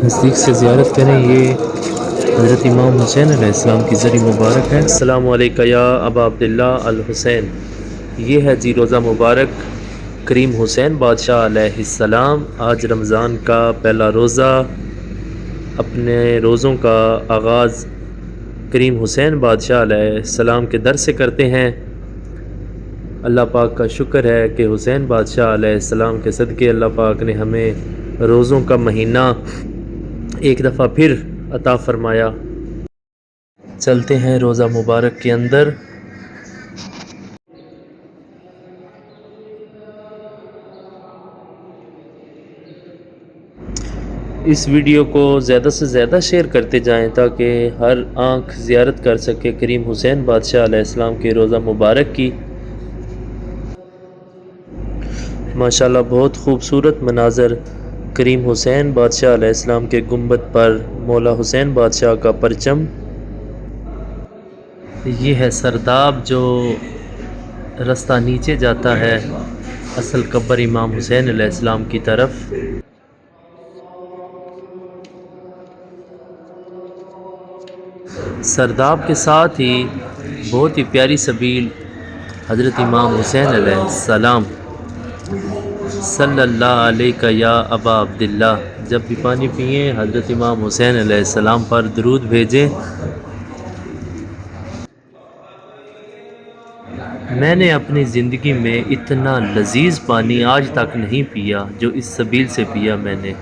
نزدیک سے زیارت کریں، یہ حضرت امام حسین علیہ السلام کی زری مبارک ہے۔ السلام علیکم یا ابا عبداللہ الحسین۔ یہ ہے جی روزہ مبارک کریم حسین بادشاہ علیہ السلام۔ آج رمضان کا پہلا روزہ، اپنے روزوں کا آغاز کریم حسین بادشاہ علیہ السلام کے در سے کرتے ہیں۔ اللہ پاک کا شکر ہے کہ حسین بادشاہ علیہ السلام کے صدقے اللہ پاک نے ہمیں روزوں کا مہینہ ایک دفعہ پھر عطا فرمایا۔ چلتے ہیں روزہ مبارک کے اندر۔ اس ویڈیو کو زیادہ سے زیادہ شیئر کرتے جائیں تاکہ ہر آنکھ زیارت کر سکے کریم حسین بادشاہ علیہ السلام کے روزہ مبارک کی۔ ماشاءاللہ بہت خوبصورت مناظر۔ کریم حسین بادشاہ علیہ السلام کے گنبد پر مولا حسین بادشاہ کا پرچم۔ یہ ہے سرداب جو رستہ نیچے جاتا ہے اصل قبر امام حسین علیہ السلام کی طرف۔ سرداب کے ساتھ ہی بہت ہی پیاری سبیل حضرت امام حسین علیہ السلام صلی اللہ علیہ یا ابا عبداللہ۔ جب بھی پانی پئیں حضرت امام حسین علیہ السلام پر درود بھیجیں۔ میں نے اپنی زندگی میں اتنا لذیذ پانی آج تک نہیں پیا جو اس سبیل سے پیا میں نے۔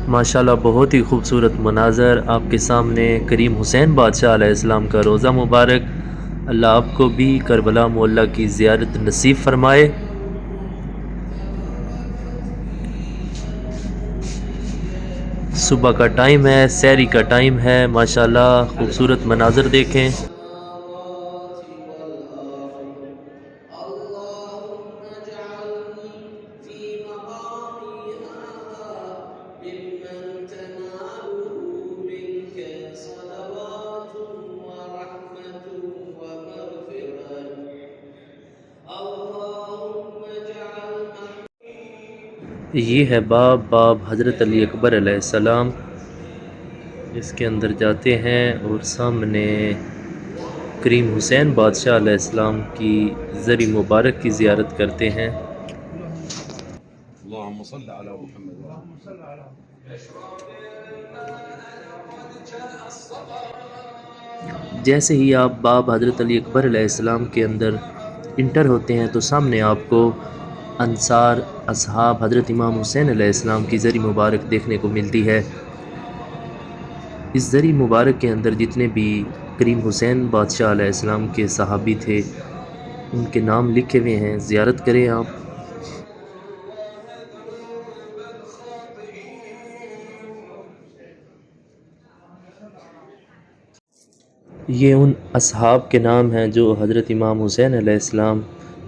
ماشاءاللہ بہت ہی خوبصورت مناظر آپ کے سامنے۔ کریم حسین بادشاہ علیہ السلام کا روزہ مبارک۔ اللہ آپ کو بھی کربلا معلیٰ کی زیارت نصیب فرمائے۔ صبح کا ٹائم ہے، سحری کا ٹائم ہے۔ ماشاءاللہ خوبصورت مناظر دیکھیں۔ یہ ہے باب حضرت علی اکبر علیہ السلام۔ اس کے اندر جاتے ہیں اور سامنے کریم حسین بادشاہ علیہ السلام کی زری مبارک کی زیارت کرتے ہیں۔ اللهم صل على محمد۔ جیسے ہی آپ باب حضرت علی اکبر علیہ السلام کے اندر انٹر ہوتے ہیں تو سامنے آپ کو انصار اصحاب حضرت امام حسین علیہ السلام کی زری مبارک دیکھنے کو ملتی ہے۔ اس زری مبارک کے اندر جتنے بھی کریم حسین بادشاہ علیہ السلام کے صحابی تھے ان کے نام لکھے ہوئے ہیں، زیارت کریں آپ۔ یہ ان اصحاب کے نام ہیں جو حضرت امام حسین علیہ السلام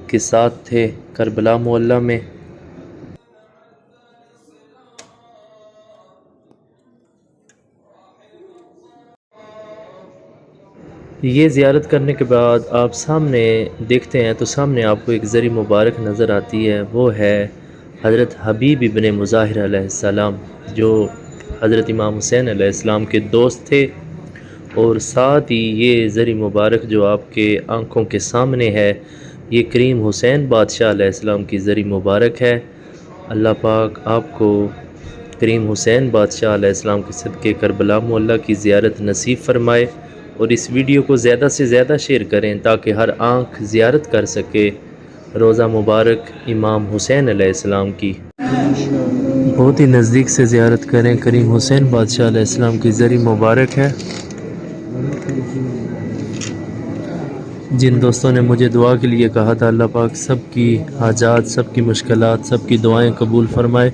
کے ساتھ تھے کربلا معلیٰ میں۔ یہ زیارت کرنے کے بعد آپ سامنے دیکھتے ہیں تو سامنے آپ کو ایک زری مبارک نظر آتی ہے، وہ ہے حضرت حبیب ابن مظاہر علیہ السلام جو حضرت امام حسین علیہ السلام کے دوست تھے۔ اور ساتھ ہی یہ زری مبارک جو آپ کے آنکھوں کے سامنے ہے یہ کریم حسین بادشاہ علیہ السلام کی زری مبارک ہے۔ اللہ پاک آپ کو کریم حسین بادشاہ علیہ السلام کے صدقے کربلا معلیٰ کی زیارت نصیب فرمائے۔ اور اس ویڈیو کو زیادہ سے زیادہ شیئر کریں تاکہ ہر آنکھ زیارت کر سکے روزہ مبارک امام حسین علیہ السلام کی۔ بہت ہی نزدیک سے زیارت کریں، کریم حسین بادشاہ علیہ السلام کی زری مبارک ہے۔ جن دوستوں نے مجھے دعا کے لیے کہا تھا اللہ پاک سب کی حاجات، سب کی مشکلات، سب کی دعائیں قبول فرمائے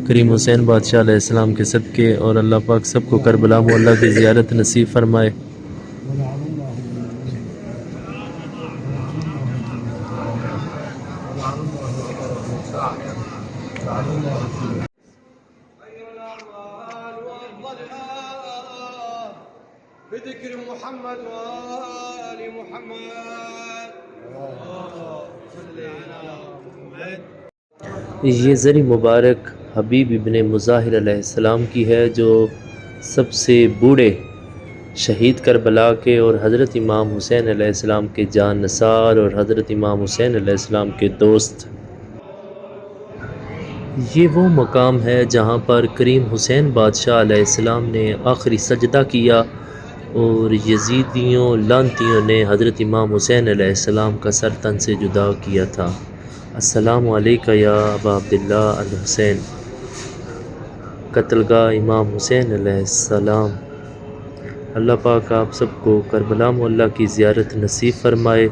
کریم حسین بادشاہ علیہ السلام کے صدقے، اور اللہ پاک سب کو کربلا معلیٰ کی زیارت نصیب فرمائے۔ بذكر محمد وآل محمد. صل على محمد. یہ زری مبارک حبیب ابن مظاہر علیہ السلام کی ہے، جو سب سے بوڑھے شہید کربلا کے اور حضرت امام حسین علیہ السلام کے جان نثار اور حضرت امام حسین علیہ السلام کے دوست۔ یہ وہ مقام ہے جہاں پر کریم حسین بادشاہ علیہ السلام نے آخری سجدہ کیا اور یزیدیوں لعنتیوں نے حضرت امام حسین علیہ السلام کا سر تن سے جدا کیا تھا۔ السلام علیکہ یا ابا عبداللہ الحسین، قتل گاہ امام حسین علیہ السلام۔ اللہ پاک آپ سب کو کربلا معلیٰ کی زیارت نصیب فرمائے۔